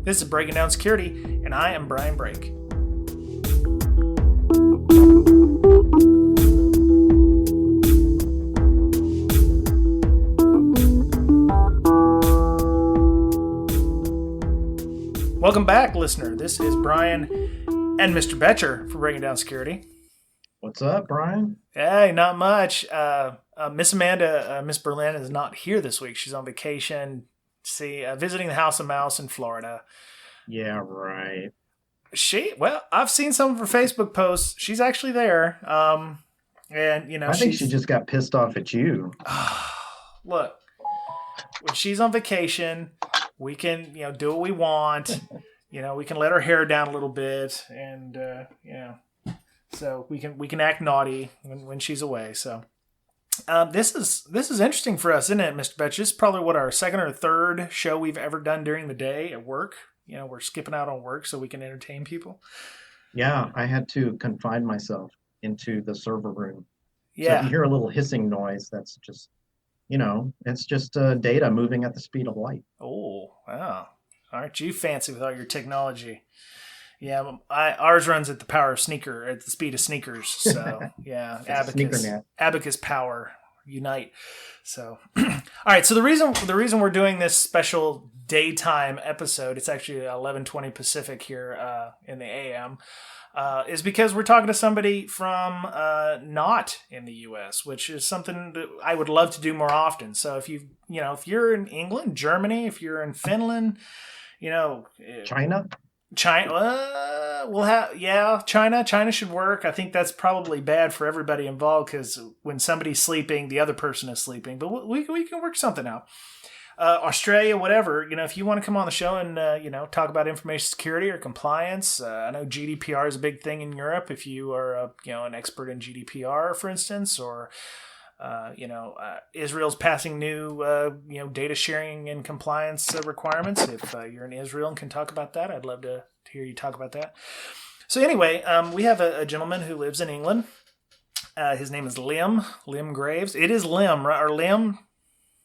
This is Breaking Down Security, and I am Brian Brake. Welcome back, listener. This is Brian and Mr. Betcher for Breaking Down Security. What's up, Brian? Hey, not much. Miss Amanda, Miss Berlin is not here this week. She's on vacation, visiting the House of Mouse in Florida. Yeah, right. I've seen some of her Facebook posts. She's actually there. I think she just got pissed off at you. Look, when she's on vacation, we can, do what we want. We can let her hair down a little bit, and so we can act naughty when she's away. So this is interesting for us, isn't it, Mr. Betch? This is probably our second or third show we've ever done during the day at work. We're skipping out on work so we can entertain people. Yeah, I had to confine myself into the server room. Yeah. So if you hear a little hissing noise, that's just, it's just data moving at the speed of light. Oh, wow. Aren't you fancy with all your technology? Yeah, ours runs at the speed of sneakers. So yeah, Abacus power unite. So, all right. So the reason we're doing this special daytime episode, it's actually 11:20 Pacific here in the AM, is because we're talking to somebody from not in the U.S., which is something that I would love to do more often. So if if you're in England, Germany, if you're in Finland, China. China should work. I think that's probably bad for everybody involved because when somebody's sleeping, the other person is sleeping. But we can work something out. Australia, whatever. If you want to come on the show and talk about information security or compliance, I know GDPR is a big thing in Europe. If you are an expert in GDPR, for instance, or Israel's passing new, data sharing and compliance requirements. If you're in Israel and can talk about that, I'd love to hear you talk about that. So anyway, we have a gentleman who lives in England. His name is Liam Graves. It is Liam, right? Or Liam?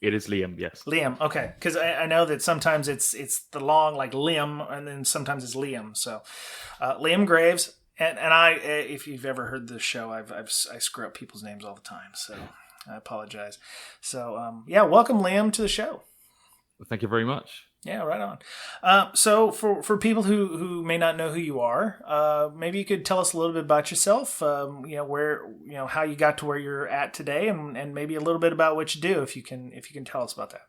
It is Liam, yes. Liam, okay. Because I know that sometimes it's the long, like Liam, and then sometimes it's Liam. So Liam Graves. And I, if you've ever heard this show, I screw up people's names all the time, so I apologize. So welcome Liam to the show. Well, thank you very much. Yeah, right on. So for people who may not know who you are, maybe you could tell us a little bit about yourself. Where how you got to where you're at today, and maybe a little bit about what you do, if you can tell us about that.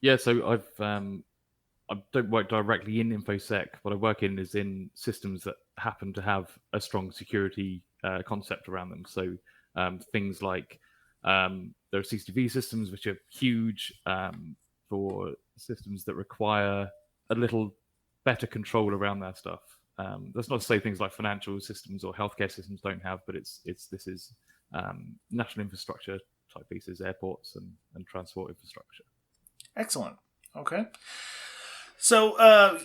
Yeah, so I don't work directly in infosec. What I work in is in systems that happen to have a strong security concept around them. So things like there are CCTV systems, which are huge for systems that require a little better control around their stuff. That's not to say things like financial systems or healthcare systems don't have, but this is national infrastructure type pieces, airports and transport infrastructure. Excellent. Okay. So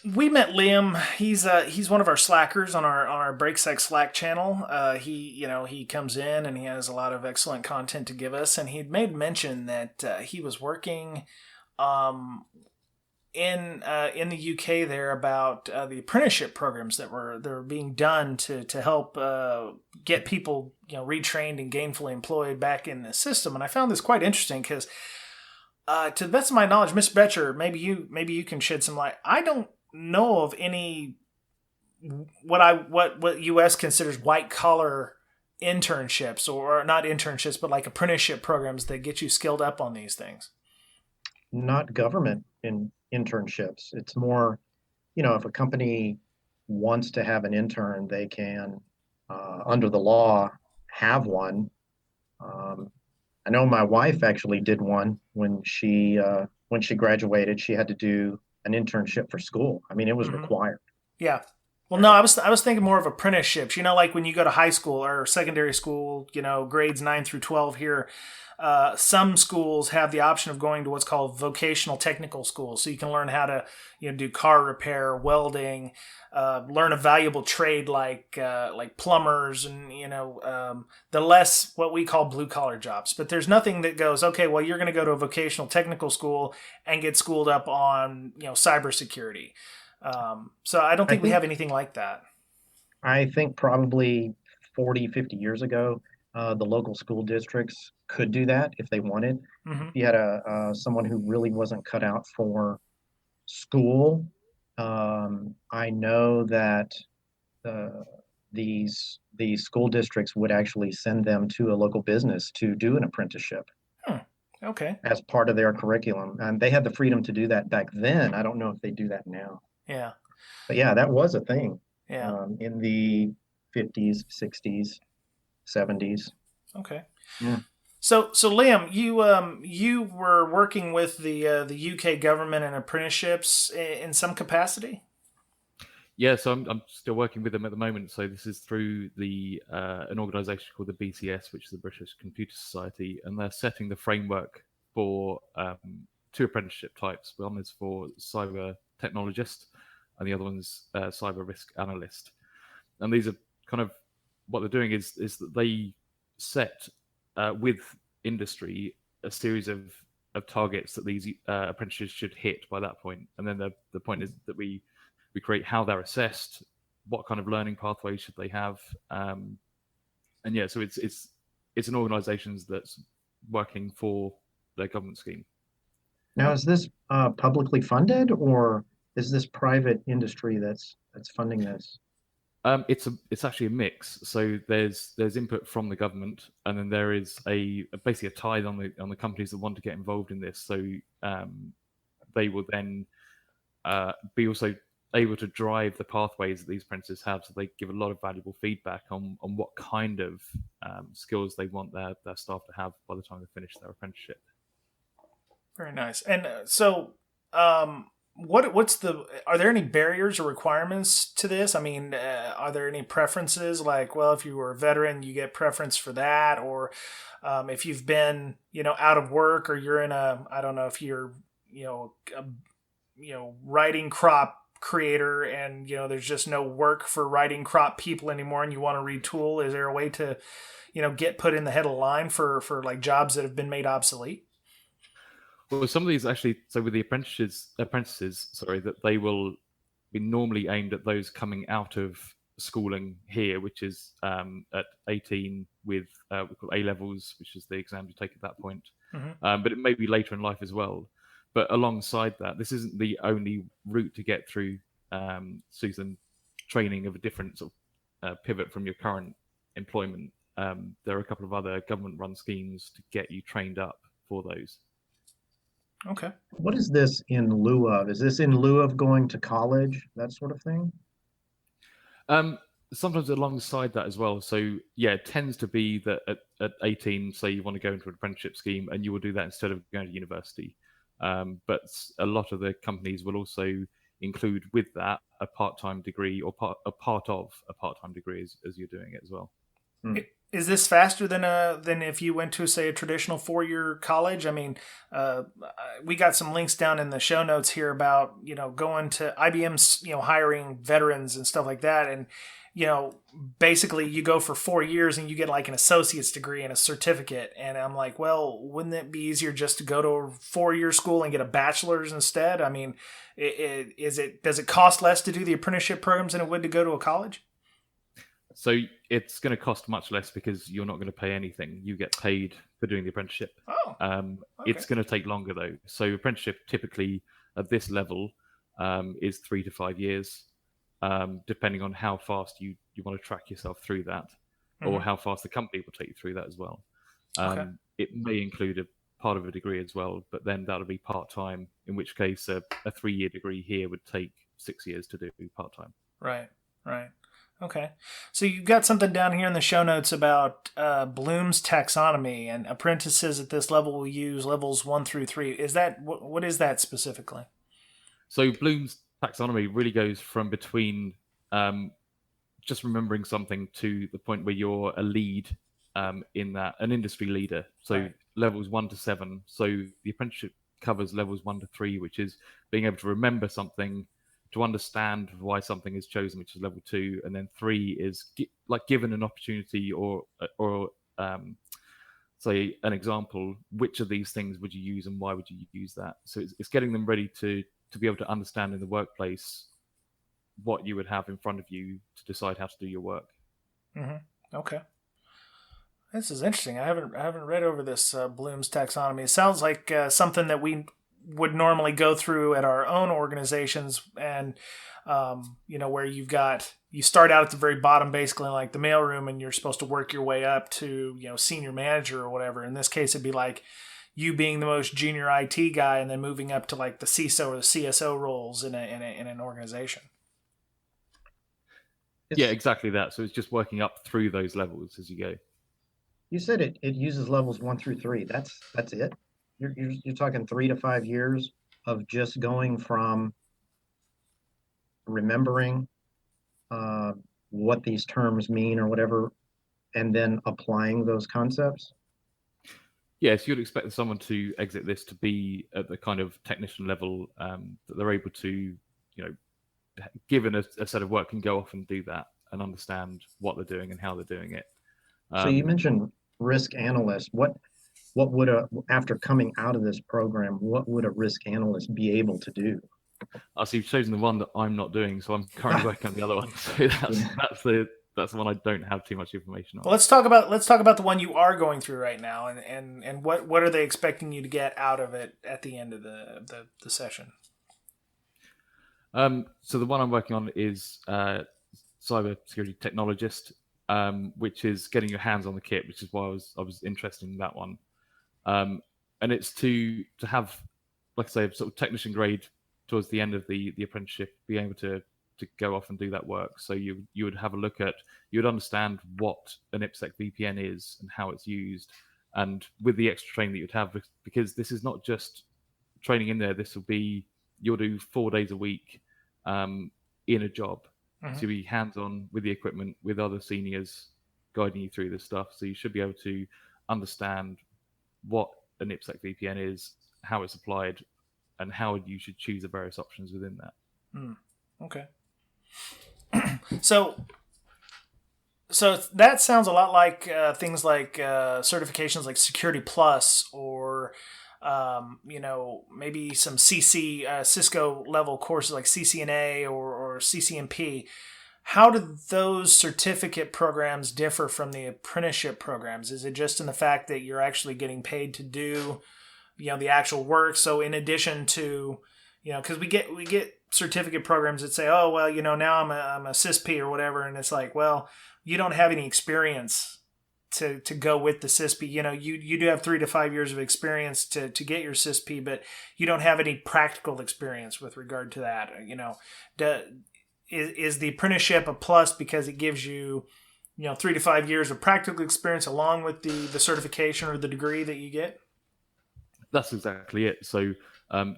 we met Liam. He's one of our slackers on our BreakSec Slack channel. He comes in and he has a lot of excellent content to give us. And he had made mention that he was working in the UK there about the apprenticeship programs that were being done to help get people retrained and gainfully employed back in the system. And I found this quite interesting because. To the best of my knowledge, Mr. Betcher, maybe you can shed some light. I don't know of any what U.S. considers white collar internships, or not internships, but like apprenticeship programs that get you skilled up on these things. Not government internships. It's more, if a company wants to have an intern, they can, under the law, have one. I know my wife actually did one when she graduated. She had to do an internship for school. I mean, it was required. Yeah. Well, no, I was thinking more of apprenticeships. Like when you go to high school or secondary school, grades 9 through 12 here. Some schools have the option of going to what's called vocational technical schools, so you can learn how to, do car repair, welding, learn a valuable trade like plumbers, and the less what we call blue collar jobs. But there's nothing that goes, okay, well, you're going to go to a vocational technical school and get schooled up on cybersecurity. So I don't think we have anything like that. I think probably 40, 50 years ago, the local school districts could do that if they wanted. Mm-hmm. If you had someone who really wasn't cut out for school, I know that these school districts would actually send them to a local business to do an apprenticeship. Okay. As part of their curriculum. And they had the freedom to do that back then. I don't know if they do that now. Yeah. But yeah, that was a thing. Yeah. In the 50s, 60s, 70s. Okay. Yeah. So Liam, you were working with the UK government and apprenticeships in some capacity? Yeah, so I'm still working with them at the moment. So this is through an organisation called the BCS, which is the British Computer Society, and they're setting the framework for two apprenticeship types. One is for cyber technologist, and the other one's cyber risk analyst. And these are kind of what they're doing is that they set with industry a series of targets that these apprentices should hit by that point. And then the point is that we create how they're assessed, what kind of learning pathways should they have, and yeah, so it's an organisation that's working for their government scheme. Now, is this publicly funded, or is this private industry that's funding this? It's actually a mix. So there's input from the government, and then there is basically a tithe on the companies that want to get involved in this. So they will then be also able to drive the pathways that these apprentices have. So they give a lot of valuable feedback on what kind of skills they want their staff to have by the time they finish their apprenticeship. Very nice. And so, are there any barriers or requirements to this? I mean, are there any preferences? Like, well, if you were a veteran, you get preference for that, or if you've been, out of work, or you're in I don't know if you're, writing crop creator, and there's just no work for writing crop people anymore, and you want to retool. Is there a way to, get put in the head of the line for like jobs that have been made obsolete? Well, some of these actually, so with the apprentices, that they will be normally aimed at those coming out of schooling here, which is at 18 with we call A-levels, which is the exam you take at that point. Mm-hmm. But it may be later in life as well. But alongside that, this isn't the only route to get through season training of a different sort of pivot from your current employment. There are a couple of other government-run schemes to get you trained up for those. Okay. What is this in lieu of? Is this in lieu of going to college, that sort of thing? Sometimes alongside that as well. So yeah, it tends to be that at 18, say you want to go into an apprenticeship scheme, and you will do that instead of going to university. But a lot of the companies will also include with that a part-time degree or a part of a part-time degree as you're doing it as well. Is this faster than if you went to, say, a traditional 4-year college? I mean, we got some links down in the show notes here about, going to IBM's, hiring veterans and stuff like that. And, basically you go for 4 years and you get like an associate's degree and a certificate. And I'm like, well, wouldn't it be easier just to go to a 4-year school and get a bachelor's instead? I mean, does it cost less to do the apprenticeship programs than it would to go to a college? So it's going to cost much less because you're not going to pay anything. You get paid for doing the apprenticeship. Oh, okay. It's going to take longer though. So apprenticeship typically at this level is 3 to 5 years, depending on how fast you want to track yourself through that, or how fast the company will take you through that as well. Okay. It may include a part of a degree as well, but then that'll be part-time, in which case a 3-year degree here would take 6 years to do part-time. Right. Okay. So you've got something down here in the show notes about Bloom's taxonomy, and apprentices at this level will use levels 1 through 3. Is that what is that specifically? So Bloom's taxonomy really goes from between just remembering something to the point where you're a lead in that, an industry leader. So right. levels 1 to 7. So the apprenticeship covers levels 1 to 3, which is being able to remember something, to understand why something is chosen, which is level 2, and then 3 is given an opportunity or say an example, which of these things would you use and why would you use that? So it's getting them ready to be able to understand in the workplace what you would have in front of you to decide how to do your work. Mm-hmm. Okay. This is interesting. I haven't read over this Bloom's taxonomy. It sounds like something that we would normally go through at our own organizations, and where you start out at the very bottom, basically like the mailroom, and you're supposed to work your way up to senior manager or whatever. In this case, it'd be like you being the most junior IT guy, and then moving up to like the CISO or the CSO roles in an organization. Yeah, exactly that. So it's just working up through those levels as you go. You said it uses levels 1 through 3. That's it. You're talking 3 to 5 years of just going from remembering what these terms mean or whatever, and then applying those concepts. Yes, you'd expect someone to exit this to be at the kind of technician level that they're able to, given a set of work, can go off and do that and understand what they're doing and how they're doing it. So you mentioned risk analyst. What would after coming out of this program, what would a risk analyst be able to do? So you've chosen the one that I'm not doing, so I'm currently working on the other one. So that's the one I don't have too much information on. Well, let's talk about the one you are going through right now, and what are they expecting you to get out of it at the end of the session? So the one I'm working on is cyber security technologist, which is getting your hands on the kit, which is why I was interested in that one. And it's to have, like I say, sort of technician grade towards the end of the apprenticeship, being able to go off and do that work. So you would have a look at, you would understand what an IPsec VPN is and how it's used, and with the extra training that you'd have, because this is not just training in there. This will be, you'll do 4 days a week in a job. Mm-hmm. So you'll be hands-on with the equipment, with other seniors guiding you through this stuff. So you should be able to understand what an IPsec VPN is, how it's applied, and how you should choose the various options within that. Okay. So that sounds a lot like things like certifications like Security Plus, or maybe some Cisco level courses like CCNA or CCNP. How do those certificate programs differ from the apprenticeship programs? Is it just in the fact that you're actually getting paid to do the actual work? So in addition to, because we get certificate programs that say, oh, well, now I'm a CISP or whatever. And it's like, well, you don't have any experience to go with the CISP. You do have 3 to 5 years of experience to get your CISP, but you don't have any practical experience with regard to that. Is the apprenticeship a plus because it gives you, 3 to 5 years of practical experience along with the certification or the degree that you get? That's exactly it. So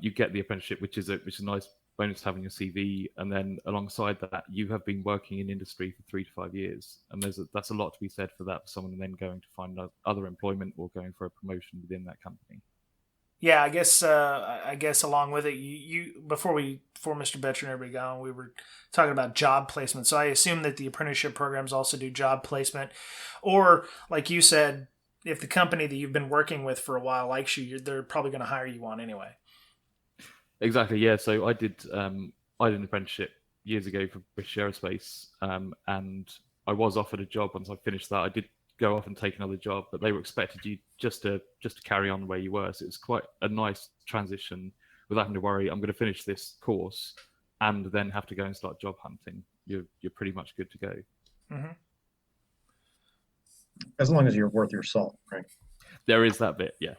you get the apprenticeship, which is a nice bonus to have in your CV, and then alongside that, you have been working in industry for 3 to 5 years, and that's a lot to be said for that, for someone then going to find other employment or going for a promotion within that company. Yeah, I guess along with it, you before Mr. Betcher and everybody got on, we were talking about job placement. So I assume that the apprenticeship programs also do job placement, or like you said, if the company that you've been working with for a while likes you, they're probably going to hire you on anyway. Exactly, yeah. So I did an apprenticeship years ago for British Aerospace, and I was offered a job. Once I finished that, I did go off and take another job, but they were expected you just to carry on where you were. So it's quite a nice transition without having to worry, I'm going to finish this course and then have to go and start job hunting. You're pretty much good to go. Mm-hmm. As long as you're worth your salt, right? There is that bit, yeah.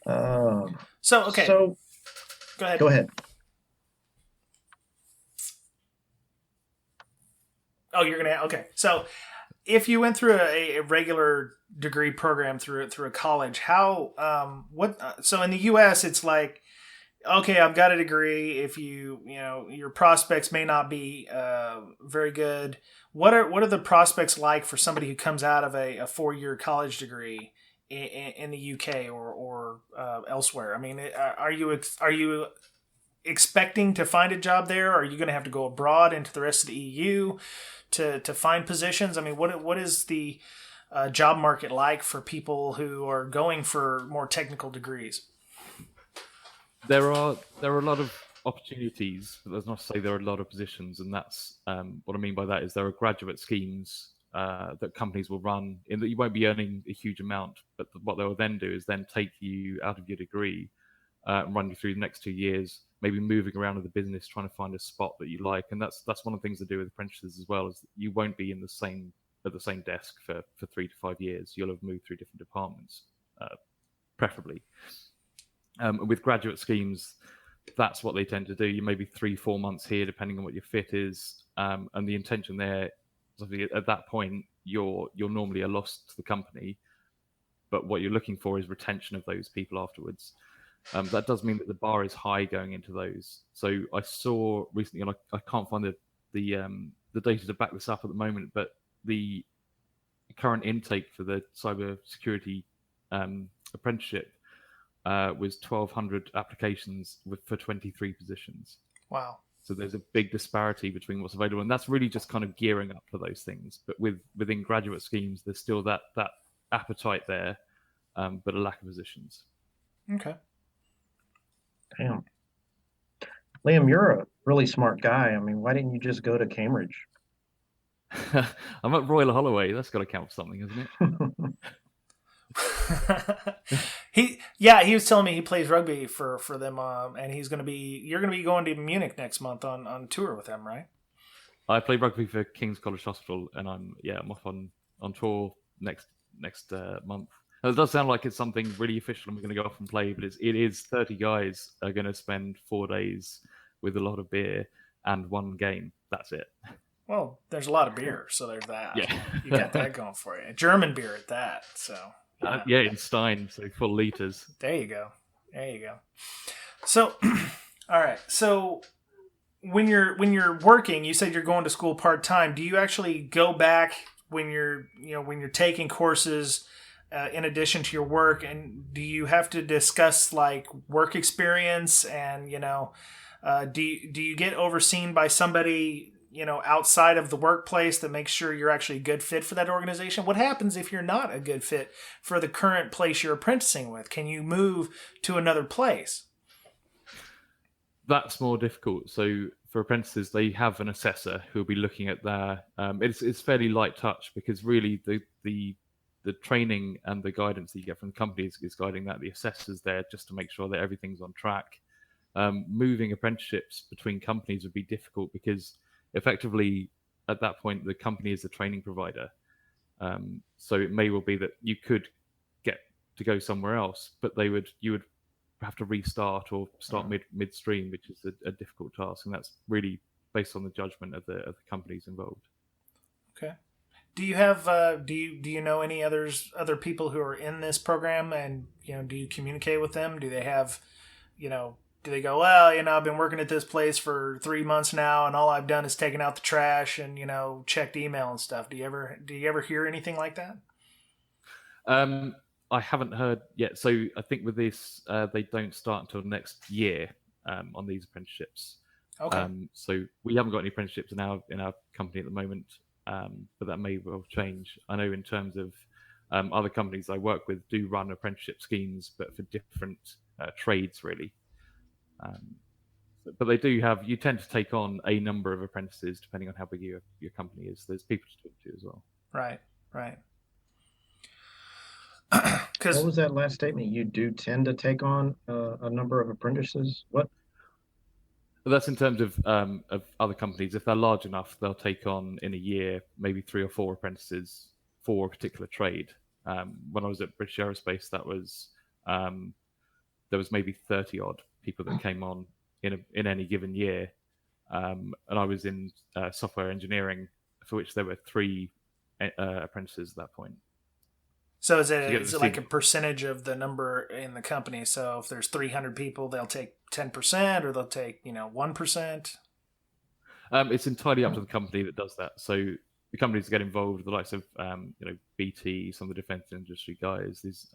Okay. So go ahead. Oh, you're gonna okay. So if you went through a regular degree program through a college, how so in the U.S. it's like okay, I've got a degree. If your prospects may not be very good. What are the prospects like for somebody who comes out of a 4-year college degree in the UK or elsewhere? I mean, are you expecting to find a job there? Or are you going to have to go abroad into the rest of the EU to find positions? I mean, what is the job market like for people who are going for more technical degrees? There are a lot of opportunities, but that's not to say there are a lot of positions, and that's what I mean by that is there are graduate schemes that companies will run in that you won't be earning a huge amount, but what they will then do is then take you out of your degree and run you through the next 2 years, maybe moving around in the business, trying to find a spot that you like, and that's one of the things to do with apprentices as well, is that you won't be in the same desk for 3 to 5 years. You'll have moved through different departments, preferably. With graduate schemes, that's what they tend to do. You maybe 3-4 months here, depending on what your fit is, and the intention there is at that point you're normally a loss to the company, but what you're looking for is retention of those people afterwards. That does mean that the bar is high going into those. So I saw recently, and I can't find the data to back this up at the moment, but the current intake for the cyber security apprenticeship was 1,200 applications for 23 positions. Wow. So there's a big disparity between what's available, and that's really just kind of gearing up for those things. But within graduate schemes, there's still that appetite there, but a lack of positions. Okay. Damn. Liam, you're a really smart guy. I mean, why didn't you just go to Cambridge? I'm at Royal Holloway. That's got to count for something, isn't it? he was telling me he plays rugby for them, and you're gonna be going to Munich next month on tour with them, right? I play rugby for King's College Hospital, and I'm off on tour next month. It does sound like it's something really official, and we're going to go off and play, but it is 30 guys are going to spend 4 days with a lot of beer and one game. That's it. Well, there's a lot of beer, so there's that. Yeah. You got that going for you. German beer at that. So in Stein, so full liters. There you go. So, all right. So when you're working, you said you're going to school part time. Do you actually go back when you're taking courses in addition to your work, and do you have to discuss like work experience and do you get overseen by somebody outside of the workplace that makes sure you're actually a good fit for that organization? What happens if you're not a good fit for the current place you're apprenticing with? Can you move to another place? That's more difficult. So for apprentices, they have an assessor who'll be looking at their. It's fairly light touch, because really the training and the guidance that you get from the company is guiding that. The assessor's there just to make sure that everything's on track. Moving apprenticeships between companies would be difficult, because effectively at that point the company is the training provider. So it may well be that you could get to go somewhere else, but you would have to restart or start midstream, which is a difficult task, and that's really based on the judgment of the companies involved. Okay. Do you have do you know any other people who are in this program, and do you communicate with them? Do they have do they go, well, I've been working at this place for 3 months now, and all I've done is taken out the trash and checked email and stuff? Do you ever hear anything like that? I haven't heard yet. So I think with this, they don't start until next year on these apprenticeships. Okay. So we haven't got any apprenticeships in our company at the moment, but that may well change. I know in terms of other companies I work with do run apprenticeship schemes, but for different trades really. But they do have. You tend to take on a number of apprentices depending on how big your company is. There's people to talk to as well. Right. What was that last statement? You do tend to take on a number of apprentices. What? That's in terms of other companies. If they're large enough, they'll take on in a year maybe 3 or 4 apprentices for a particular trade. When I was at British Aerospace, that was there was maybe 30 odd people that came on in any given year, and I was in software engineering, for which there were 3 apprentices at that point. So is it like a percentage of the number in the company? So if there's 300 people, they'll take 10%, or they'll take 1%. It's entirely up to the company that does that. So the companies that get involved, the likes of BT, some of the defence industry guys, these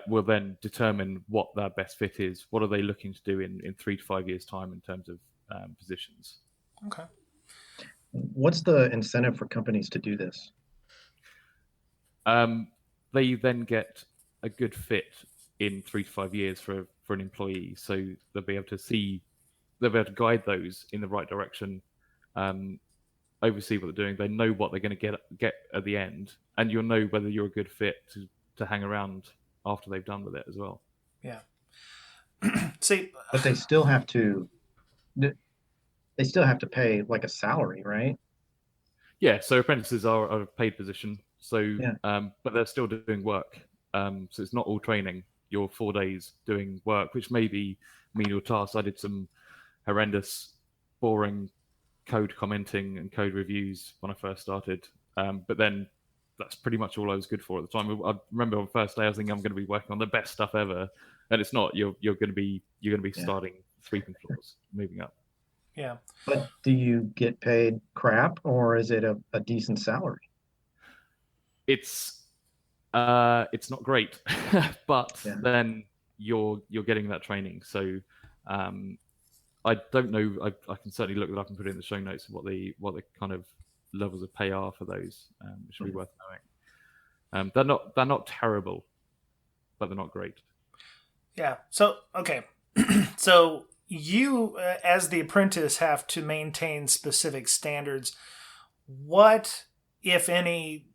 will then determine what their best fit is. What are they looking to do in 3 to 5 years' time in terms of positions? Okay. What's the incentive for companies to do this? They then get a good fit in 3 to 5 years for an employee. So they'll be able to guide those in the right direction, oversee what they're doing. They know what they're going to get at the end, and you'll know whether you're a good fit to hang around after they've done with it as well. Yeah. See, but they still have to pay like a salary, right? Yeah. So apprentices are a paid position. So, Yeah. But they're still doing work. So it's not all training. You're 4 days doing work, which may be menial tasks. I did some horrendous, boring code commenting and code reviews when I first started. But then that's pretty much all I was good for at the time. I remember on the first day I was thinking I'm going to be working on the best stuff ever, and it's not. You're going to be starting sweeping floors, moving up. Yeah. But do you get paid crap, or is it a decent salary? It's not great, but then you're getting that training. So I don't know. I can certainly look it up and put it in the show notes of what the kind of levels of pay are for those, which would be worth knowing. They're not terrible, but they're not great. Yeah. So okay. So you, as the apprentice, have to maintain specific standards. What, if any,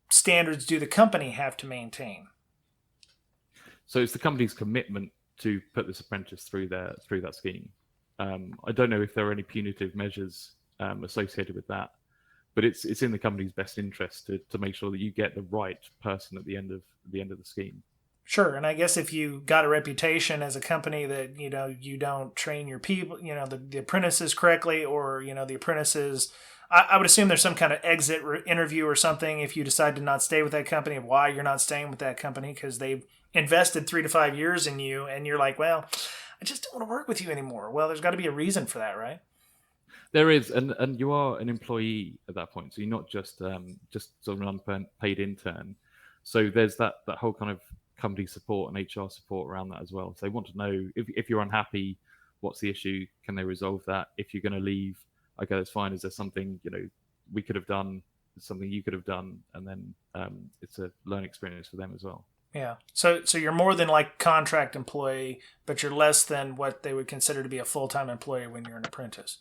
standards do the company have to maintain? So it's the company's commitment to put this apprentice through that scheme. I don't know if there are any punitive measures associated with that, but it's in the company's best interest to make sure that you get the right person at the end of the scheme. Sure, and I guess if you got a reputation as a company that you don't train your people, the apprentices correctly, or the apprentices, I would assume there's some kind of exit interview or something if you decide to not stay with that company, of why you're not staying with that company, because they've invested 3 to 5 years in you, and you're like, well, I just don't want to work with you anymore. Well, there's got to be a reason for that, right? There is, and you are an employee at that point, so you're not just sort of an unpaid intern. So there's that whole kind of company support and HR support around that as well. So they want to know if you're unhappy, what's the issue? Can they resolve that? If you're going to leave, okay, that's fine. Is there something we could have done? Something you could have done? And then it's a learning experience for them as well. Yeah. So you're more than like contract employee, but you're less than what they would consider to be a full-time employee when you're an apprentice.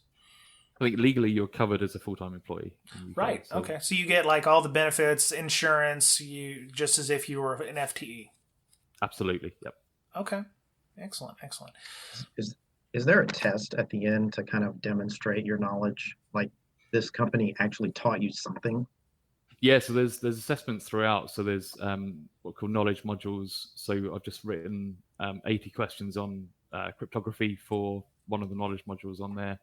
I think legally you're covered as a full-time employee. Right. So. Okay. So you get like all the benefits, insurance, just as if you were an FTE. Absolutely. Yep. Okay. Excellent. Is there a test at the end to kind of demonstrate your knowledge? Like this company actually taught you something? Yeah. So there's assessments throughout. So there's what are called knowledge modules. So I've just written 80 questions on cryptography for one of the knowledge modules on there.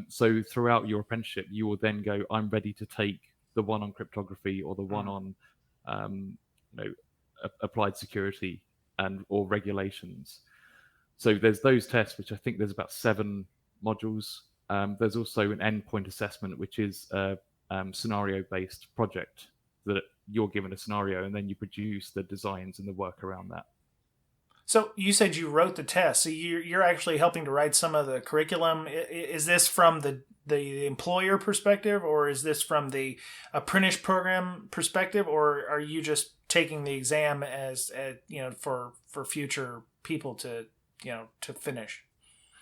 So throughout your apprenticeship, you will then go, I'm ready to take the one on cryptography or the one on applied security or regulations. So there's those tests, which I think there's about 7 modules. There's also an endpoint assessment, which is a scenario-based project that you're given a scenario and then you produce the designs and the work around that. So you said you wrote the test. So you're actually helping to write some of the curriculum. Is this from the employer perspective, or is this from the apprentice program perspective, or are you just taking the exam as for future people to finish?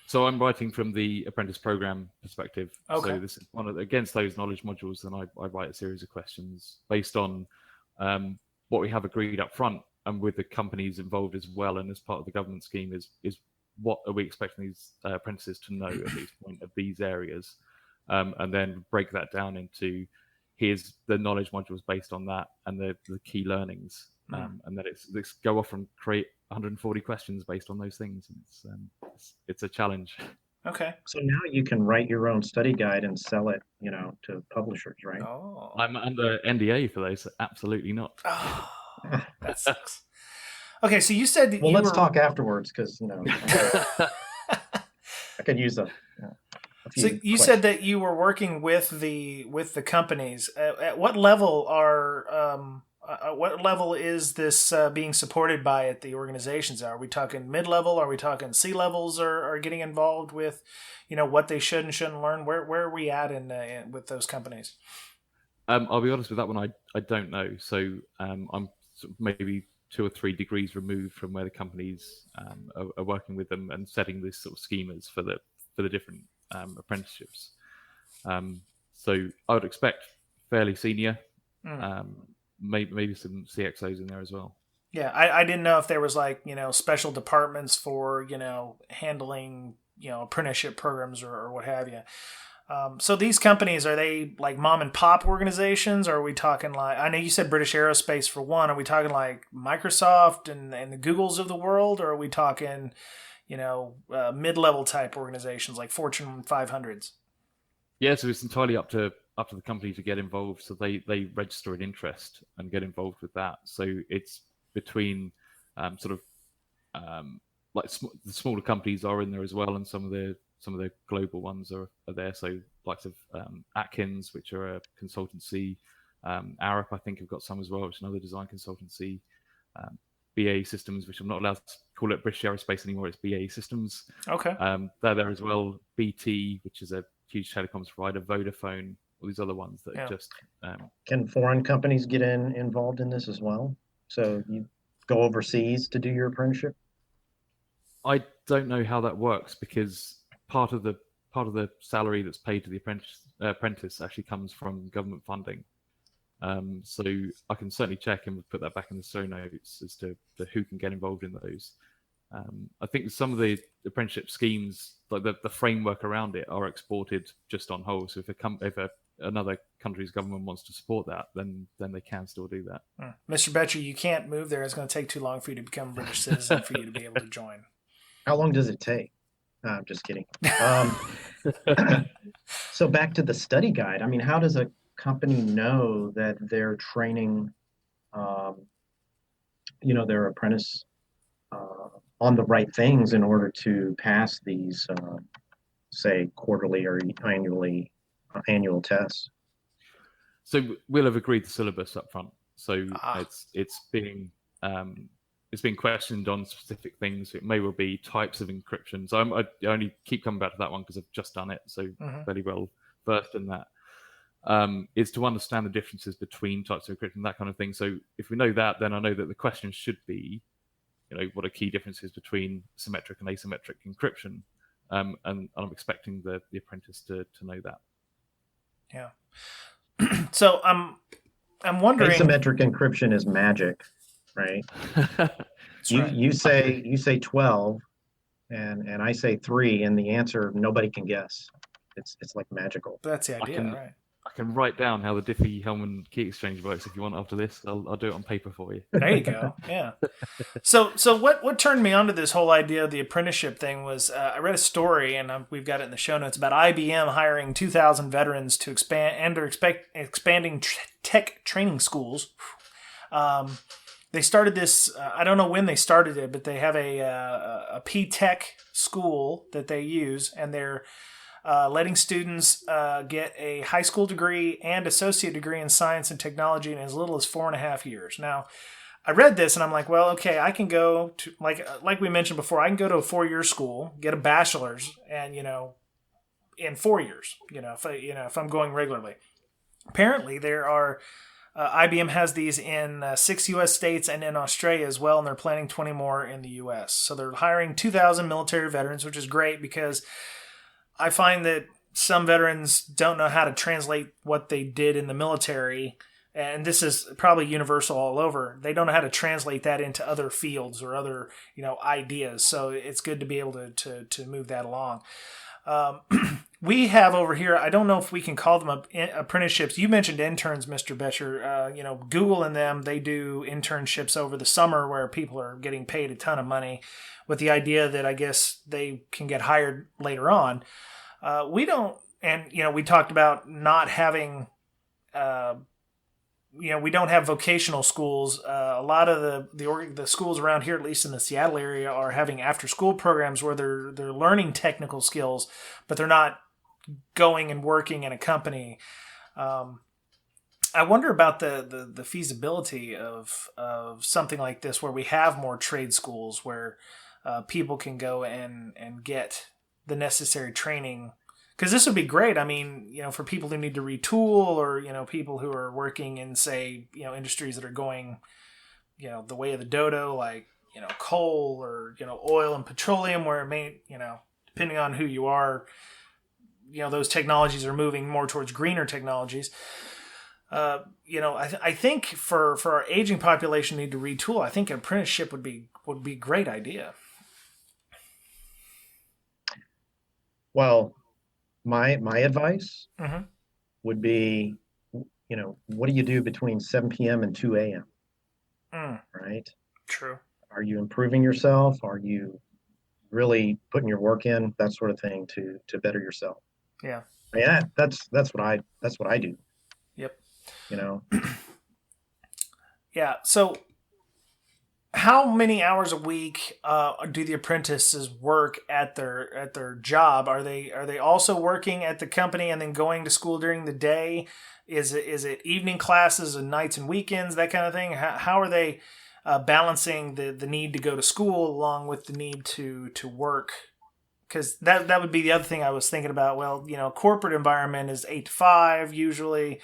So I'm writing from the apprentice program perspective. Okay. So this is against those knowledge modules. Then I write a series of questions based on what we have agreed up front, and with the companies involved as well, and as part of the government scheme is what are we expecting these apprentices to know at this point of these areas, and then break that down into here's the knowledge modules based on that and the key learnings, and then it's go off and create 140 questions based on those things. And it's a challenge. Okay. So now you can write your own study guide and sell it, to publishers, right? Oh. I'm under NDA for those. So absolutely not. Oh, that sucks. Okay, so you said that Well, you let's were. talk afterwards because I could use a So few you said questions. that you were working with the companies. At what level what level is this being supported by at the organizations? Are we talking mid level? Are we talking C levels? Are getting involved with, what they should and shouldn't learn? Where are we at with those companies? I'll be honest with that one. I don't know. So I'm sort of maybe 2 or 3 degrees removed from where the companies are working with them and setting this sort of schemas for the different apprenticeships. So I would expect fairly senior, maybe some CXOs in there as well. Yeah, I didn't know if there was special departments for handling apprenticeship programs or what have you. So these companies, are they like mom and pop organizations? Or are we talking like, I know you said British Aerospace for one. Are we talking like Microsoft and the Googles of the world? Or are we talking, mid-level type organizations like Fortune 500s? Yeah, so it's entirely up to the company to get involved. So they register an interest and get involved with that. So it's between sort of like the smaller companies are in there as well, and some of the global ones are there. So likes of Atkins, which are a consultancy. Arup, I think, have got some as well, which is another design consultancy. BAE Systems, which I'm not allowed to call it British Aerospace anymore, it's BAE Systems. Okay. They're there as well. BT, which is a huge telecoms provider. Vodafone, all these other ones that just... Can foreign companies get involved in this as well? So you go overseas to do your apprenticeship? I don't know how that works because part of the salary that's paid to the apprentice actually comes from government funding. So I can certainly check and put that back in the show notes as to who can get involved in those. I think some of the apprenticeship schemes, like the framework around it, are exported just on whole. So if another country's government wants to support that, then they can still do that. Mr. Betcher, you can't move there. It's going to take too long for you to become a British citizen for you to be able to join. How long does it take? No, I'm just kidding. So back to the study guide. I mean, how does a company know that they're training, their apprentice on the right things in order to pass these, say, quarterly or annual tests? So we'll have agreed the syllabus up front. So it's being questioned on specific things. It may well be types of encryption. So I only keep coming back to that one because I've just done it, so fairly well versed in that. Is to understand the differences between types of encryption, that kind of thing. So if we know that, then I know that the question should be, what are key differences between symmetric and asymmetric encryption, and I'm expecting the apprentice to know that. Yeah. So I'm wondering. Asymmetric encryption is magic, right? You say 12, and I say 3, and the answer nobody can guess. It's like magical. That's the idea, right? I can write down how the Diffie-Hellman key exchange works if you want after this. I'll do it on paper for you. There you go. Yeah. So what turned me onto this whole idea of the apprenticeship thing was I read a story, and we've got it in the show notes, about IBM hiring 2,000 veterans to expanding tech training schools. They started this. I don't know when they started it, but they have a P-Tech school that they use, and they're letting students get a high school degree and associate degree in science and technology in as little as 4.5 years. Now, I read this and I'm like, well, okay, I can go to like we mentioned before, I can go to a 4-year school, get a bachelor's, and in 4 years, if I'm going regularly. Apparently, there are. IBM has these in 6 U.S. states and in Australia as well, and they're planning 20 more in the U.S. So they're hiring 2,000 military veterans, which is great because I find that some veterans don't know how to translate what they did in the military, and this is probably universal all over. They don't know how to translate that into other fields or other ideas. So it's good to be able to move that along. We have over here, I don't know if we can call them apprenticeships. You mentioned interns, Mr. Betcher. Google and them, they do internships over the summer where people are getting paid a ton of money with the idea that I guess they can get hired later on. We don't, and, we talked about not having, we don't have vocational schools. A lot of the schools around here, at least in the Seattle area, are having after-school programs where they're learning technical skills, but they're not going and working in a company. I wonder about the feasibility of something like this, where we have more trade schools where people can go and get the necessary training. Because this would be great. I mean, for people who need to retool, or people who are working in, say, industries that are going, the way of the dodo, like coal or oil and petroleum, where it may, depending on who you are, those technologies are moving more towards greener technologies. I think for our aging population need to retool, I think an apprenticeship would be a great idea. Well, my advice would be, what do you do between 7 p.m. and 2 a.m.? Right? True. Are you improving yourself? Are you really putting your work in? That sort of thing to better yourself. Yeah. Yeah, that's what I do. Yep. Yeah. So how many hours a week do the apprentices work at their job? Are they also working at the company and then going to school during the day? Is it evening classes and nights and weekends, that kind of thing? How are they balancing the need to go to school along with the need to work? Because that would be the other thing I was thinking about. Well, corporate environment is 8 to 5 usually.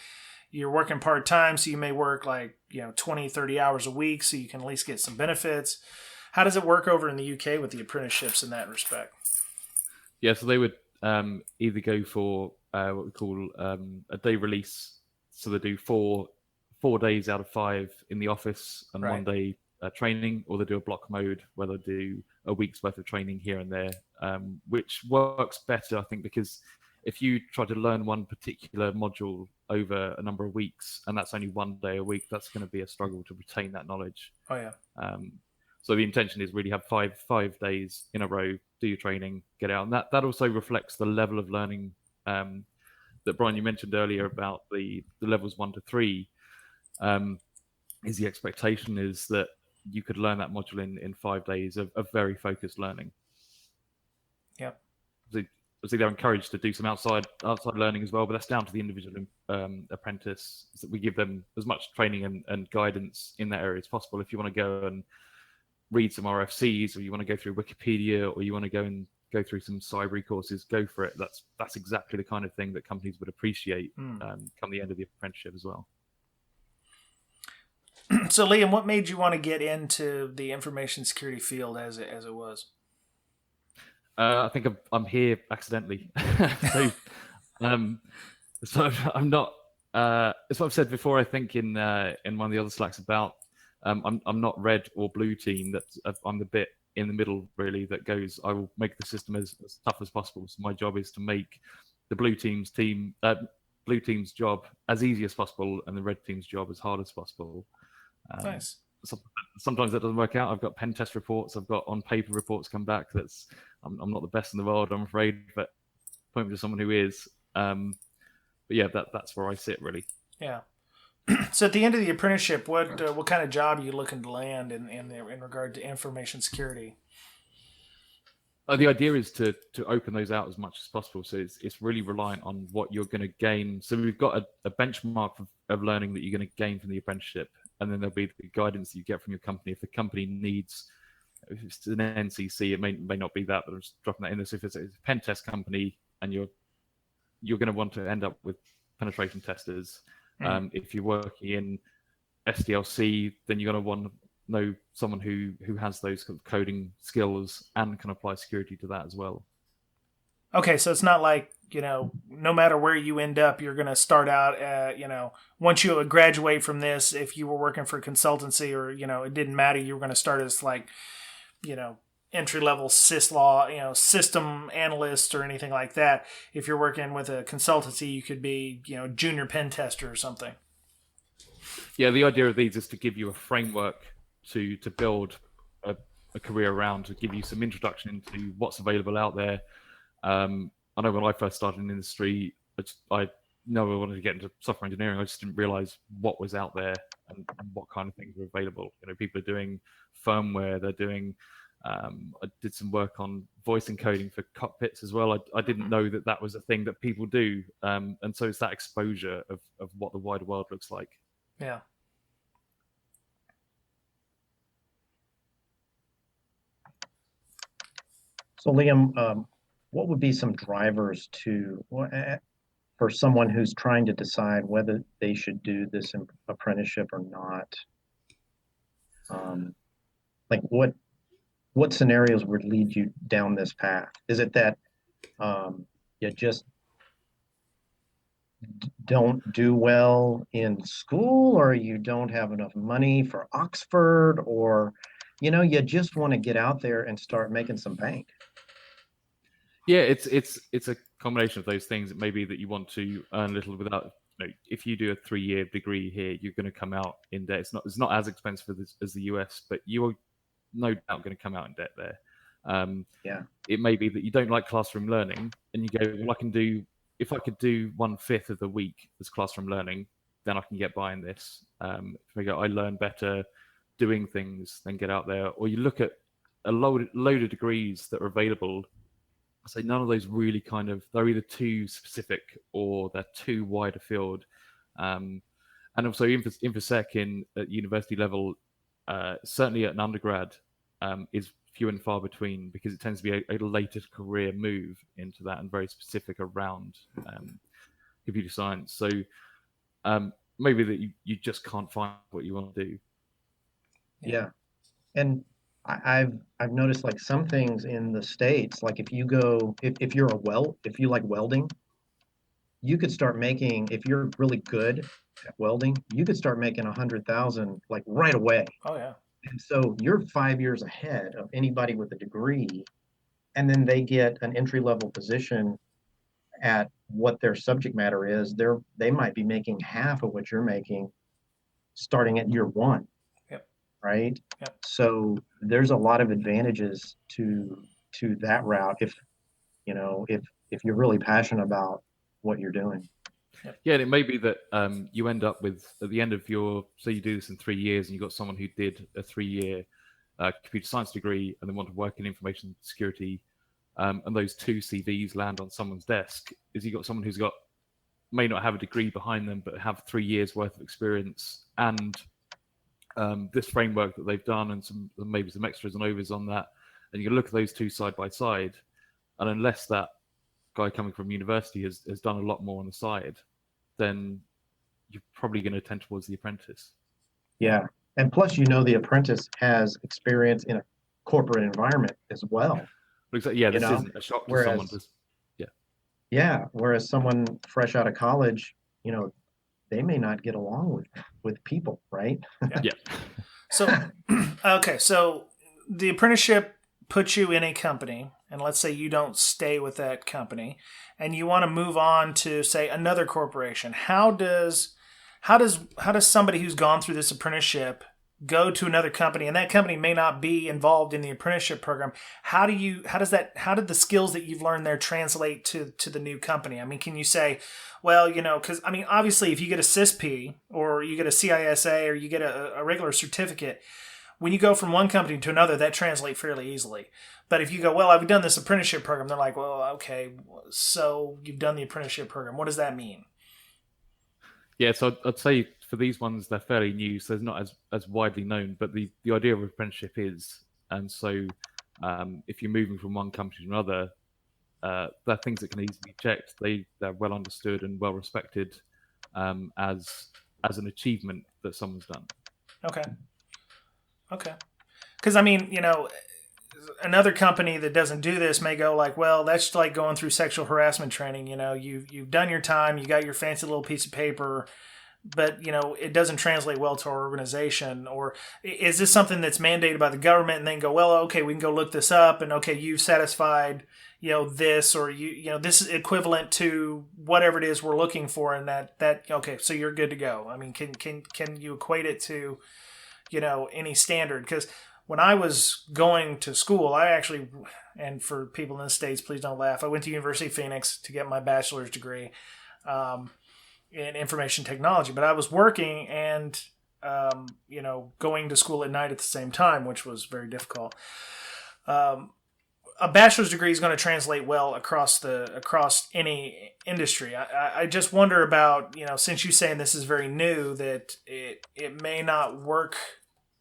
You're working part-time, so you may work 20, 30 hours a week, so you can at least get some benefits. How does it work over in the UK with the apprenticeships in that respect? Yeah, so they would either go for what we call a day release. So they do four days out of 5 in the office and Right. 1 day training, or they do a block mode where they do a week's worth of training here and there, which works better, I think, because if you try to learn one particular module over a number of weeks, and that's only 1 day a week, that's going to be a struggle to retain that knowledge. Oh, yeah. So the intention is really have five days in a row, do your training, get out. And that also reflects the level of learning that, Brian, you mentioned earlier about the levels 1 to 3. Is the expectation is that you could learn that module in 5 days of very focused learning. Yep. Obviously, they're encouraged to do some outside learning as well, but that's down to the individual apprentice. That we give them as much training and guidance in that area as possible. If you want to go and read some RFCs, or you want to go through Wikipedia, or you want to go through some cyber courses, go for it. That's exactly the kind of thing that companies would appreciate come the end of the apprenticeship as well. So, Liam, what made you want to get into the information security field as it was? I think I'm here accidentally. So I'm not. It's what I've said before. I think in one of the other Slacks about I'm not red or blue team. I'm the bit in the middle really that goes. I will make the system as tough as possible. So my job is to make the blue team's job as easy as possible and the red team's job as hard as possible. Nice. Sometimes that doesn't work out. I've got pen test reports. I've got on paper reports come back. I'm not the best in the world, I'm afraid, but point me to someone who is. But yeah, that's where I sit really. Yeah. So at the end of the apprenticeship, what kind of job are you looking to land in regard to information security? The idea is to open those out as much as possible. So it's really reliant on what you're going to gain. So we've got a benchmark of learning that you're going to gain from the apprenticeship, and then there'll be the guidance that you get from your company. If the company needs, if it's an NCC, it may not be that, but I'm just dropping that in there. So if it's a pen test company and you're going to want to end up with penetration testers. If you're working in SDLC, then you're going to want to know someone who has those kind of coding skills and can apply security to that as well. Okay, so it's not like, no matter where you end up, you're going to start out, once you graduate from this, if you were working for consultancy or, it didn't matter, you were going to start as entry-level syslaw, system analyst or anything like that. If you're working with a consultancy, you could be, junior pen tester or something. Yeah, the idea of these is to give you a framework to build a career around, to give you some introduction into what's available out there. I know when I first started in the industry, I know I wanted to get into software engineering. I just didn't realize what was out there and what kind of things were available. People are doing firmware, they're doing. I did some work on voice encoding for cockpits as well. I didn't know that was a thing that people do, and so it's that exposure of what the wider world looks like. Yeah. So Liam, what would be some drivers for someone who's trying to decide whether they should do this apprenticeship or not? Like what scenarios would lead you down this path? Is it that you just don't do well in school, or you don't have enough money for Oxford, or you just want to get out there and start making some bank? Yeah, it's a combination of those things. It may be that you want to earn a little without. If you do a 3-year degree here, you're going to come out in debt. It's not as expensive as the US, but you are no doubt going to come out in debt there. It may be that you don't like classroom learning, and you go, well, if I could do 1/5 of the week as classroom learning, then I can get by in this. If I go, I learn better doing things, then get out there. Or you look at a load of degrees that are available. I say none of those really they're either too specific or they're too wide a field. And also infosec at university level, certainly at an undergrad, is few and far between, because it tends to be a later career move into that and very specific around computer science. So maybe that you just can't find what you want to do. Yeah. And I've noticed like some things in the States, like if you like welding, you could start making, if you're really good at welding, you could start making 100,000 like right away. Oh yeah. And so you're 5 years ahead of anybody with a degree, and then they get an entry level position at what their subject matter is. They might be making half of what you're making starting at year 1. Yep. Right. Yep. So there's a lot of advantages to that route if you're really passionate about what you're doing. Yeah, and it may be that you end up with, at the end of say you do this in 3 years and you've got someone who did a 3-year computer science degree and they want to work in information security, and those 2 CVs land on someone's desk, is you got someone who's may not have a degree behind them, but have 3 years worth of experience and this framework that they've done and maybe some extras and overs on that. And you can look at those 2 side by side, and unless that guy coming from university has done a lot more on the side, then you're probably going to tend towards the apprentice. Yeah. And plus, the apprentice has experience in a corporate environment as well. Yeah, this isn't a shock to someone. Yeah. Whereas someone fresh out of college, they may not get along with people, right? Yeah. So, okay. So the apprenticeship puts you in a company, and let's say you don't stay with that company and you want to move on to, say, another corporation. How does somebody who's gone through this apprenticeship go to another company, and that company may not be involved in the apprenticeship program? How did the skills that you've learned there translate to the new company? I mean, can you say, well, because I mean, obviously if you get a CISP or you get a CISA or you get a regular certificate, when you go from one company to another, that translates fairly easily. But if you go, well, I've done this apprenticeship program, they're like, well, okay, so you've done the apprenticeship program. What does that mean? Yeah, so I'd say for these ones, they're fairly new, so they're not as widely known. But the idea of apprenticeship is, and so if you're moving from one company to another, they're things that can easily be checked. They're well understood and well respected as an achievement that someone's done. Okay. Because I mean, another company that doesn't do this may go like, well, that's like going through sexual harassment training. You've done your time, you got your fancy little piece of paper. but it doesn't translate well to our organization? Or is this something that's mandated by the government and then go, well, okay, we can go look this up, and okay, you've satisfied this, or this is equivalent to whatever it is we're looking for, and that okay, so you're good to go. I mean, can you equate it to any standard? Because when I was going to school, I actually, and for people in the States, please don't laugh, I went to University of Phoenix to get my bachelor's degree in information technology, but I was working and going to school at night at the same time, which was very difficult. A bachelor's degree is going to translate well across any industry. I just wonder about, since you're saying this is very new, that it may not work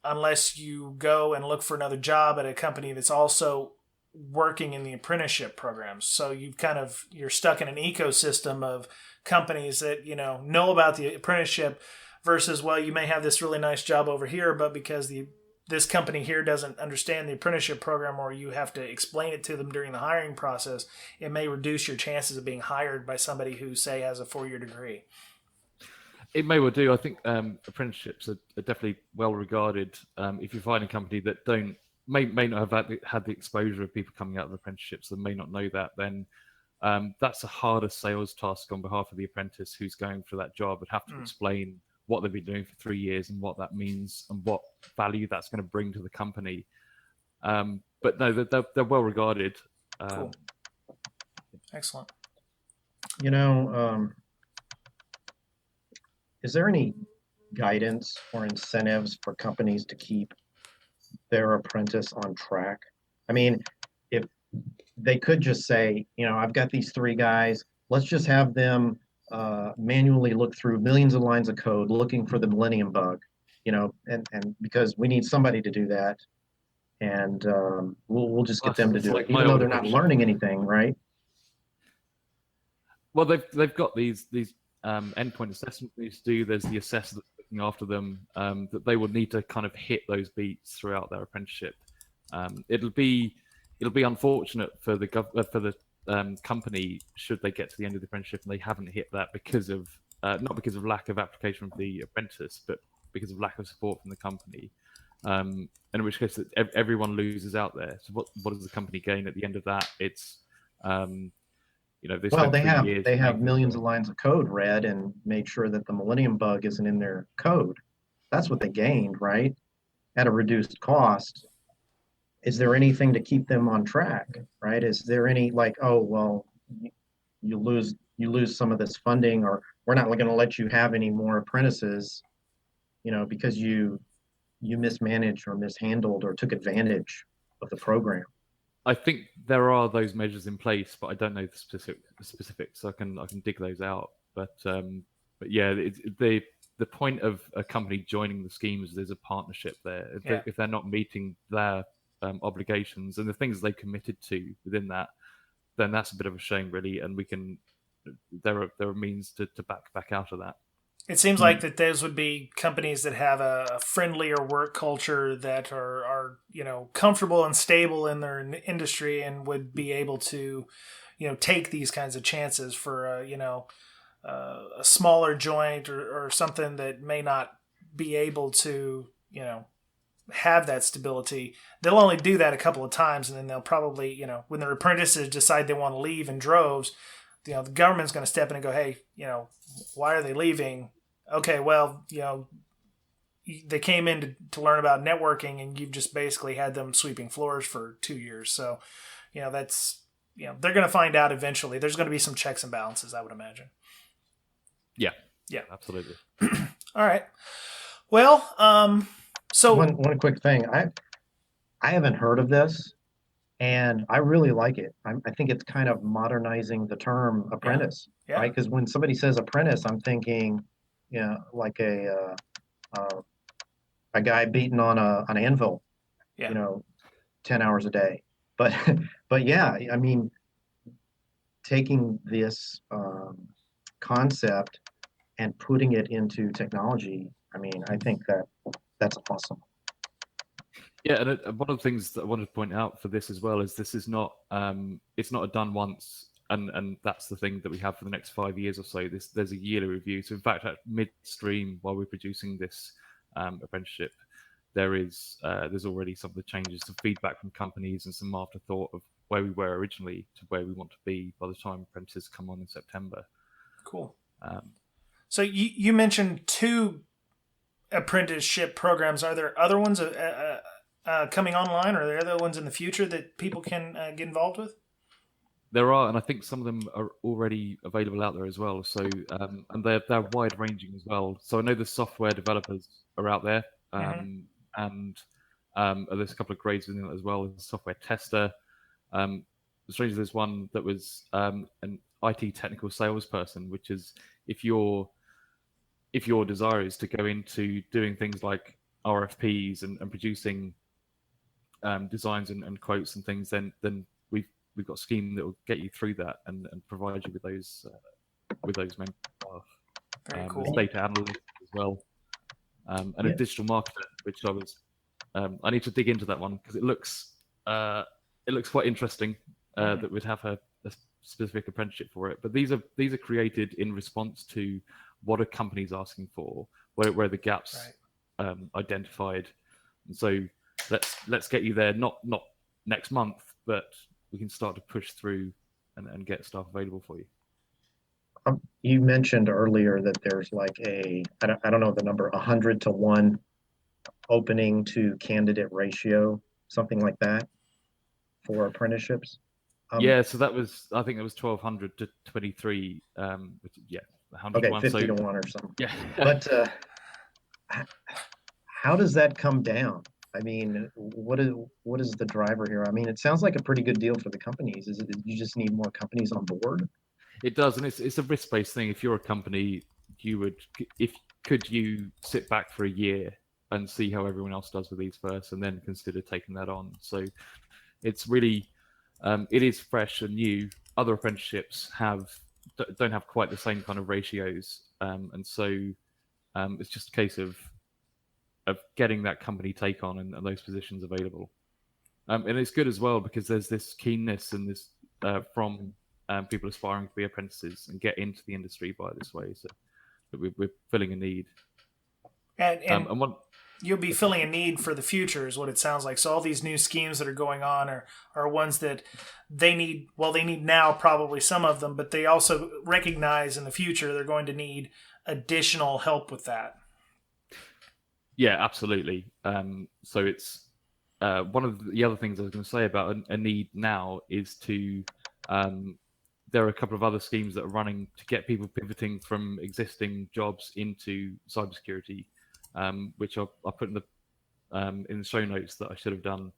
unless you go and look for another job at a company that's also working in the apprenticeship programs. So you're stuck in an ecosystem of companies that know about the apprenticeship versus, well, you may have this really nice job over here, but because this company here doesn't understand the apprenticeship program, or you have to explain it to them during the hiring process, it may reduce your chances of being hired by somebody who, say, has a 4-year degree. It may well do. I think apprenticeships are definitely well regarded. If you find a company that may not have had the exposure of people coming out of apprenticeships and may not know that, then that's a harder sales task on behalf of the apprentice who's going for that job, and have to explain what they've been doing for 3 years and what that means and what value that's going to bring to the company. But no, they're well regarded. Cool. Excellent. Is there any guidance or incentives for companies to keep their apprentice on track? I mean, if they could just say, I've got these 3 guys, let's just have them manually look through millions of lines of code looking for the millennium bug, and because we need somebody to do that, and we'll just get them to do it, even though they're not learning anything, right? Well, they've got these endpoint assessments they used to do. There's the assessor that's looking after them, that they will need to kind of hit those beats throughout their apprenticeship. It'll be unfortunate for the company should they get to the end of the apprenticeship and they haven't hit that because of not because of lack of application from the apprentice, but because of lack of support from the company. And in which case, everyone loses out there. So what does the company gain at the end of that? It's they have millions of lines of code read and made sure that the millennium bug isn't in their code. That's what they gained, right? At a reduced cost. Is there anything to keep them on track, right? Is there any you lose some of this funding, or we're not going to let you have any more apprentices, because you mismanaged or mishandled or took advantage of the program? I think there are those measures in place, but I don't know the specifics. So I can dig those out. But yeah, the point of a company joining the scheme is there's a partnership there. If they're not meeting their obligations and the things they committed to within that, then that's a bit of a shame, really. And there are means to back out of that. It seems like that those would be companies that have a friendlier work culture, that are comfortable and stable in their industry, and would be able to take these kinds of chances for a smaller joint or something that may not be able to have that stability. They'll only do that a couple of times, and then they'll probably when their apprentices decide they want to leave in droves, the government's going to step in and go, hey, why are they leaving? Okay, well, they came in to learn about networking, and you've just basically had them sweeping floors for 2 years. So, that's, they're going to find out eventually. There's going to be some checks and balances, I would imagine. Yeah, absolutely. All right. Well, so one quick thing. I haven't heard of this, and I really like it. I think it's kind of modernizing the term apprentice, right? Because when somebody says apprentice, I'm thinking, like a guy beating on an anvil, 10 hours a day. But yeah, I mean, taking this concept and putting it into technology, I mean, I think that's awesome. Yeah, and one of the things that I wanted to point out for this as well is this is not it's not a done once and that's the thing that we have for the next 5 years or so. There's a yearly review. So in fact, at midstream, while we're producing this apprenticeship, there's already some of the changes, some feedback from companies, and some afterthought of where we were originally to where we want to be by the time apprentices come on in September. Cool. So you mentioned 2 apprenticeship programs. Are there other ones coming online, or are there other ones in the future that people can get involved with? There are, and I think some of them are already available out there as well. So, and they're wide ranging as well. So I know the software developers are out there, and there's a couple of grades within it as well. There's a software tester. Strangely, there's one that was an IT technical salesperson, which is if your desire is to go into doing things like RFPs and producing designs and quotes and things, then we've got a scheme that will get you through that and provide you with those members of staff. Very cool. There's data analyst as well, and a digital marketer, which I need to dig into that one because it looks quite interesting. That we'd have a specific apprenticeship for it, but these are created in response to what a company's asking for, where the gaps identified, and so let's get you there. Not next month, but we can start to push through and get stuff available for you. You mentioned earlier that there's like I don't know the number, 100 to 1 opening to candidate ratio, something like that, for apprenticeships. So that was, I think it was 1,200 to 23. 100 okay, to 1, 50 to 1 or something. Yeah. But how does that come down? I mean, what is the driver here? I mean, it sounds like a pretty good deal for the companies. Is it you just need more companies on board? It does, and it's a risk-based thing. If you're a company, could you sit back for a year and see how everyone else does with these first, and then consider taking that on? So it's really, it is fresh and new. Other apprenticeships don't have quite the same kind of ratios, and so it's just a case of getting that company take on and those positions available. And it's good as well because there's this keenness and this from people aspiring to be apprentices and get into the industry by this way. So we're filling a need. And you'll be filling a need for the future is what it sounds like. So all these new schemes that are going on are ones that they need now, probably some of them, but they also recognize in the future they're going to need additional help with that. Yeah, absolutely. So it's one of the other things I was going to say about a need now is to there are a couple of other schemes that are running to get people pivoting from existing jobs into cybersecurity, which I'll put in the show notes that I should have done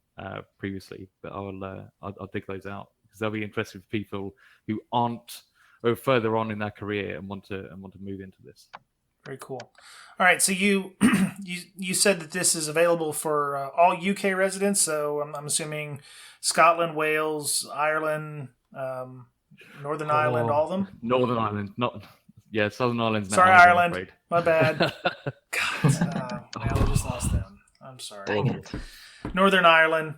previously, but I'll dig those out because they'll be interesting for people who are further on in their career and want to move into this. Very cool. All right, so you said that this is available for all UK residents. So I'm assuming Scotland, Wales, Ireland, Northern Ireland, all of them. Northern Ireland, Southern Ireland's now. Sorry, Ireland. My bad. God, I just lost them. I'm sorry. Dang it. Northern Ireland,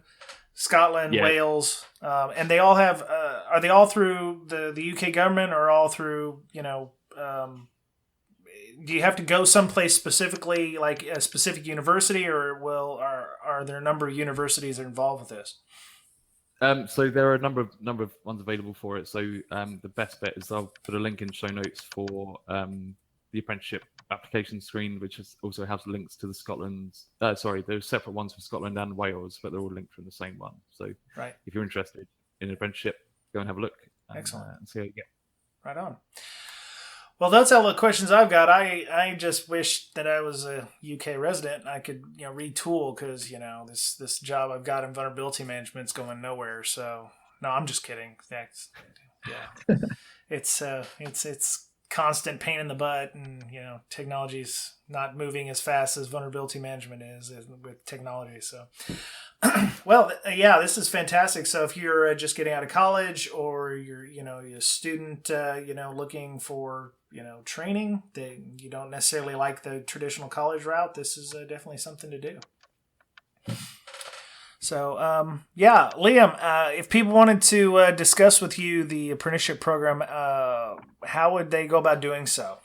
Scotland, Wales, and they all have. Are they all through the UK government, or all through do you have to go someplace specifically, like a specific university, or are there a number of universities that are involved with this? So there are a number of ones available for it. So the best bet is I'll put a link in show notes for the apprenticeship application screen, which also has links to the Scotland. There's separate ones for Scotland and Wales, but they're all linked from the same one. So if you're interested in an apprenticeship, go and have a look. Excellent. And see how you get. Right on. Well, that's all the questions I've got. I just wish that I was a UK resident and I could retool because this job I've got in vulnerability management is going nowhere. So no, I'm just kidding. It's constant pain in the butt, and technology's not moving as fast as vulnerability management is with technology. So. Well, yeah, this is fantastic. So if you're just getting out of college, or you're a student looking for training that you don't necessarily like the traditional college route, this is definitely something to do. So, yeah, Liam, if people wanted to discuss with you the apprenticeship program, how would they go about doing so?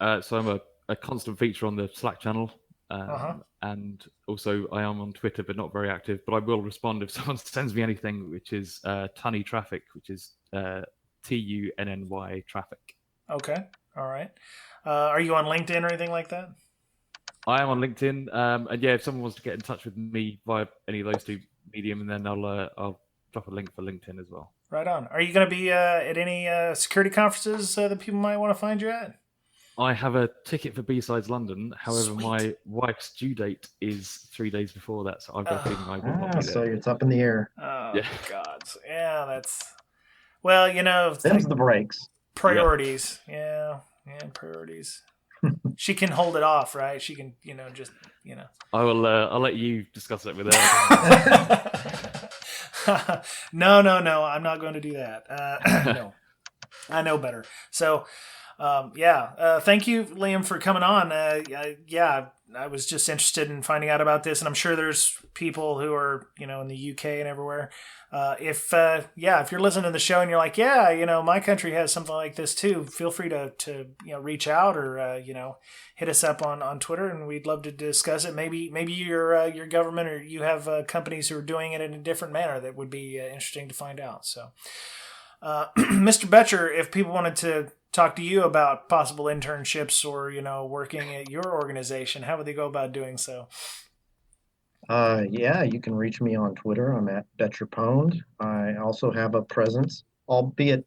So I'm a constant feature on the Slack channel. Uh-huh. And also I am on Twitter, but not very active. But I will respond if someone sends me anything, which is Tunny Traffic, which is TUNNY Traffic. Okay. All right. Are you on LinkedIn or anything like that? I am on LinkedIn. And yeah, if someone wants to get in touch with me via any of those two medium, and then I'll drop a link for LinkedIn as well. Right on. Are you going to be at any security conferences that people might want to find you at? I have a ticket for B-Sides London. However, Sweet. my wife's due date is 3 days before that, so I've got a feeling I will not be there. So it's up in the air. Oh, yeah. God. Yeah, that's... Well, Them's the breaks. Priorities. Yeah, priorities. She can hold it off, right? She can, just. I will. I'll let you discuss it with her. No. I'm not going to do that. No, I know better. So, thank you, Liam, for coming on. I was just interested in finding out about this, and I'm sure there's people who are, in the UK and everywhere. If you're listening to the show and you're like, my country has something like this too, feel free to reach out or, hit us up on Twitter, and we'd love to discuss it. Maybe your government or you have companies who are doing it in a different manner that would be interesting to find out. So, Mr. Betcher, if people wanted to talk to you about possible internships or, working at your organization, how would they go about doing so? You can reach me on Twitter. I'm at BetcherPwned. I also have a presence, albeit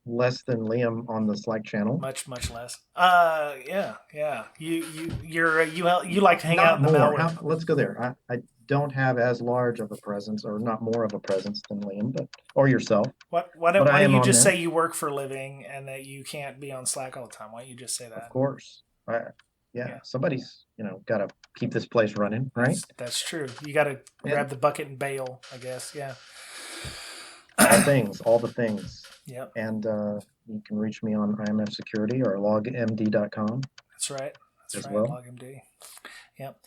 less than Liam, on the Slack channel. Much less. Yeah. You like to hang out in the malware. Let's go there. I don't have as large of a presence, or not more of a presence than Liam, or yourself. Why don't you just say you work for a living and that you can't be on Slack all the time? Why don't you just say that? Of course. Somebody's got to keep this place running, right? That's true. You got to grab the bucket and bail, I guess. Yeah. All the things. Yep. And you can reach me on IMF Security or logmd.com. That's right. Well. LogMD. Yep.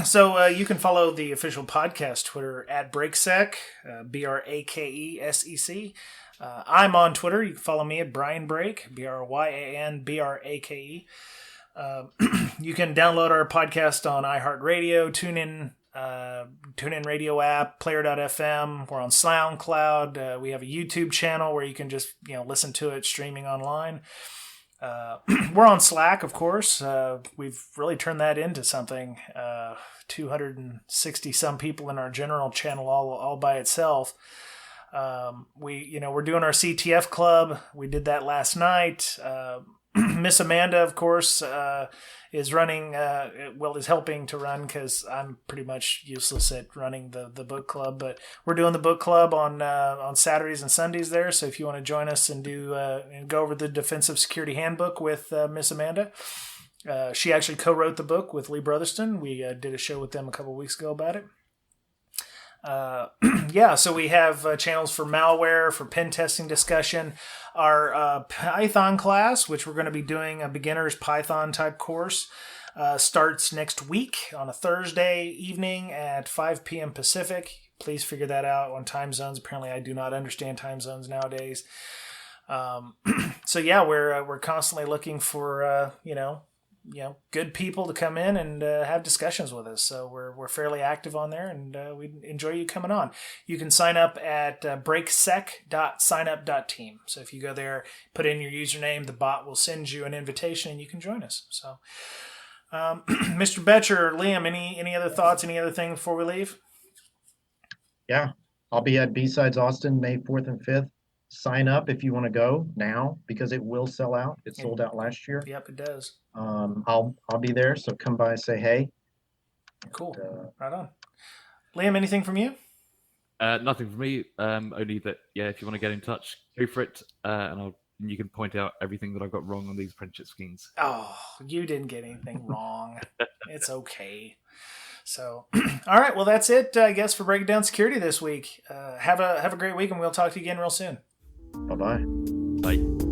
So you can follow the official podcast Twitter at Breaksec, BRAKESEC. I'm on Twitter. You can follow me at Brian Brake, BRYANBRAKE. You can download our podcast on iHeartRadio, TuneIn Radio app, Player.fm. We're on SoundCloud. We have a YouTube channel where you can just listen to it streaming online. We're on Slack, of course. We've really turned that into something. 260 some people in our general channel all by itself. We're doing our CTF club. We did that last night. Miss Amanda, of course, is running, is helping to run, because I'm pretty much useless at running the book club. But we're doing the book club on Saturdays and Sundays there. So if you want to join us and go over the Defensive Security Handbook with Miss Amanda, she actually co-wrote the book with Lee Brotherston. We did a show with them a couple weeks ago about it. So we have channels for malware, for pen testing discussion. Our Python class, which we're going to be doing a beginner's Python type course, starts next week on a Thursday evening at 5 p.m. Pacific. Please figure that out on time zones. Apparently, I do not understand time zones nowadays. We're constantly looking for good people to come in and have discussions with us. So we're fairly active on there, and we enjoy you coming on. You can sign up at breaksec.signup.team. So if you go there, put in your username, the bot will send you an invitation and you can join us. So, Mr. Betcher, Liam, any other thoughts, any other thing before we leave? Yeah, I'll be at B-Sides Austin May 4th and 5th. Sign up if you want to go now, because it will sell out. It sold out last year. Yep, it does. I'll be there, so come by, say hey. Cool. Right on. Liam, anything from you? Nothing from me. Only that, if you want to get in touch, go for it, and you can point out everything that I've got wrong on these apprenticeship schemes. Oh, you didn't get anything wrong. It's okay. So, all right. Well, that's it, I guess, for Breaking Down Security this week. Have a great week, and we'll talk to you again real soon. Bye-bye. Bye.